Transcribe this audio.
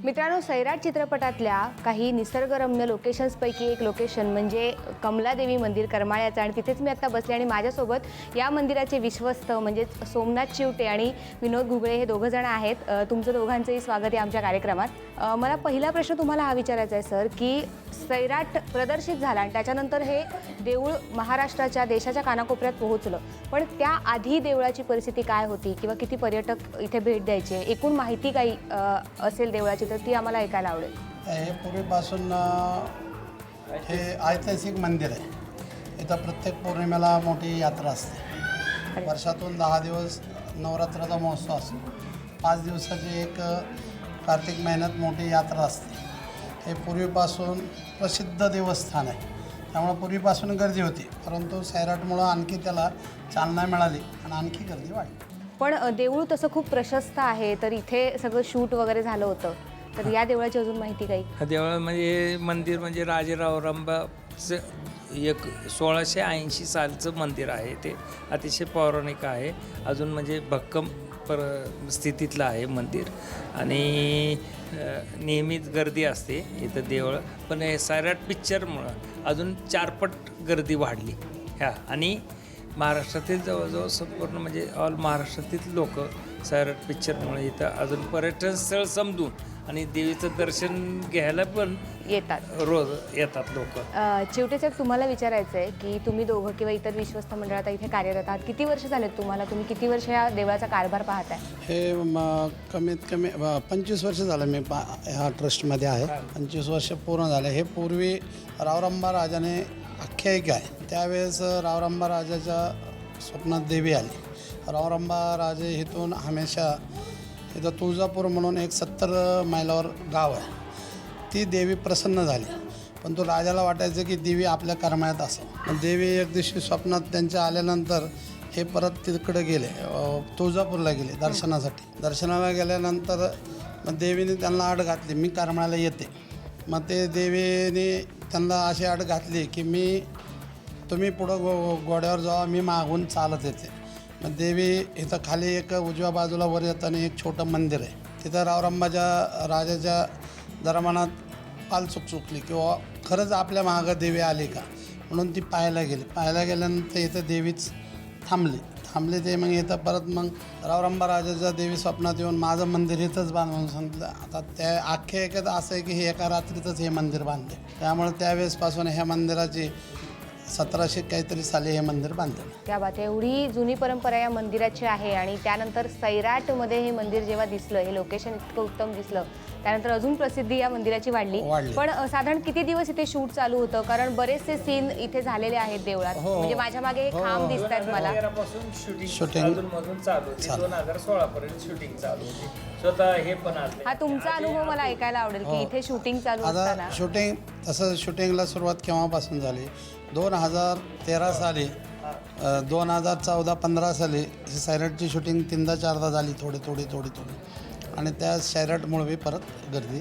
मित्रांनो, सैराट चित्रपटातल्या काही निसर्गरम्य लोकेशन्सपैकी एक लोकेशन म्हणजे कमलादेवी मंदिर करमाळ्याचं, आणि तिथेच मी आता बसले आणि माझ्यासोबत या मंदिराचे विश्वस्त म्हणजे सोमनाथ चिवटे आणि विनोद घुगळे हे दोघं जण आहेत. तुमचं दोघांचंही स्वागत आहे आमच्या कार्यक्रमात. मला पहिला प्रश्न तुम्हाला हा विचारायचा आहे सर, की सैराट प्रदर्शित झाला आणि त्याच्यानंतर हे देऊळ महाराष्ट्राच्या देशाच्या कानाकोपऱ्यात पोहोचलं, पण त्याआधी देवळाची परिस्थिती काय होती किंवा किती पर्यटक इथे भेट द्यायचे, एकूण माहिती काही असेल देवळाची तर ती आम्हाला ऐकायला आवडेल. हे पूर्वीपासून हे ऐतिहासिक मंदिर आहे. इथं प्रत्येक पौर्णिमेला मोठी यात्रा असते. वर्षातून 10 दिवस नवरात्राचा महोत्सव असतो. 5 दिवसाची एक कार्तिक महिन्यात मोठी यात्रा असते. हे पूर्वीपासून प्रसिद्ध देवस्थान आहे, त्यामुळे पूर्वीपासून गर्दी होती, परंतु सैराटमुळं आणखी त्याला चालना मिळाली आणि आणखी गर्दी वाढली. पण देऊळ तसं खूप प्रशस्त आहे, तर इथे सगळं शूट वगैरे झालं होतं, तर या देवळाची अजून माहिती काही? देवळ म्हणजे मंदिर म्हणजे राजेराव रंबाचं एक 1680 सालचं मंदिर आहे. ते अतिशय पौराणिक आहे, अजून म्हणजे भक्कम स्थितीतलं आहे मंदिर आणि नेहमीच गर्दी असते इथं देवळ. पण हे सैराट पिक्चरमुळं अजून 4 पट गर्दी वाढली आणि महाराष्ट्रातील जवळजवळ संपूर्ण म्हणजे ऑल महाराष्ट्रातील लोक सैराट पिक्चरमुळे इथं अजून पर्यटन स्थळ समजून आणि देवीचं दर्शन घ्यायला पण येतात, रोज येतात लोक. चिवटे साहेब, तुम्हाला विचारायचं आहे की तुम्ही दोघं किंवा इतर विश्वस्त मंडळात इथे कार्यरत आहात. किती वर्ष झालेत तुम्हाला? तुम्ही किती वर्ष या देवळाचा कारभार पाहताय? हे कमीत कमी 25 वर्ष झालं मी ह्या ट्रस्टमध्ये आहे. 25 वर्ष पूर्ण झाले. हे पूर्वी रावरंबा राजाने आख्यायिका आहे, त्यावेळेस रावरंबा राजाच्या स्वप्नात देवी आली. रावरंबा राजे इथून हमेशा इथं तुळजापूर म्हणून एक 70 मैलावर गाव आहे, ती देवी प्रसन्न झाली. पण तो राजाला वाटायचं की देवी आपल्या करमाळ्यात असावं. देवी एक दिवशी स्वप्नात त्यांच्या आल्यानंतर हे परत तिकडे गेले, तुळजापूरला गेले दर्शनासाठी. दर्शनाला गेल्यानंतर मग देवीने त्यांना अट घातली, मी करमाळ्याला येते. मग ते देवीने त्यांना अशी अट घातली की तुम्ही पुढं घोड्यावर जावा, मी मागून चालत येते. मग देवी इथं खाली एक उजव्या बाजूला वर येताना एक छोटं मंदिर आहे, तिथं रावरंबाच्या राजाच्या दरबारात पालचूक चुकली किंवा खरंच आपल्या मागं देवी आली का म्हणून ती पाहायला गेली. पाहायला गेल्यानंतर इथं देवीच थांबली ते मग इथं परत मग रावरंबा राजाच्या देवी स्वप्नात येऊन माझं मंदिर इथंच बांधून सांगितलं. आता त्या आख्यायिकेत असं आहे की हे एका रात्रीतच हे मंदिर बांधले, त्यामुळे त्यावेळेसपासून ह्या मंदिराची 1700 काहीतरी साली हे मंदिर बांधलं. त्या बात, एवढी जुनी परंपरा या मंदिराची आहे. आणि त्यानंतर सैराटमध्ये हे मंदिर जेव्हा दिसलं, हे लोकेशन इतकं उत्तम दिसलं, त्यानंतर अजून प्रसिद्धी या मंदिराची वाढली. पण साधारण किती दिवस इथे शूट चालू होतं? कारण बरेचसे सीन इथे झालेले आहेत देवळात. म्हणजे माझ्या मागे हे खांब दिसत आहेत मला. शूटिंग 2016 पर्यंत शूटिंग चालू होती. स्वतः हे पण हा तुमचा अनुभव मला ऐकायला आवडेल की इथे शूटिंग चालू असताना. शूटिंग तसं शूटिंगला सुरुवात केव्हापासून झाली? 2013 साली, 2014-15 साली सैराटची शूटिंग 3दा 4दा झाली, थोडी आणि त्या सैराटमुळे परत गर्दी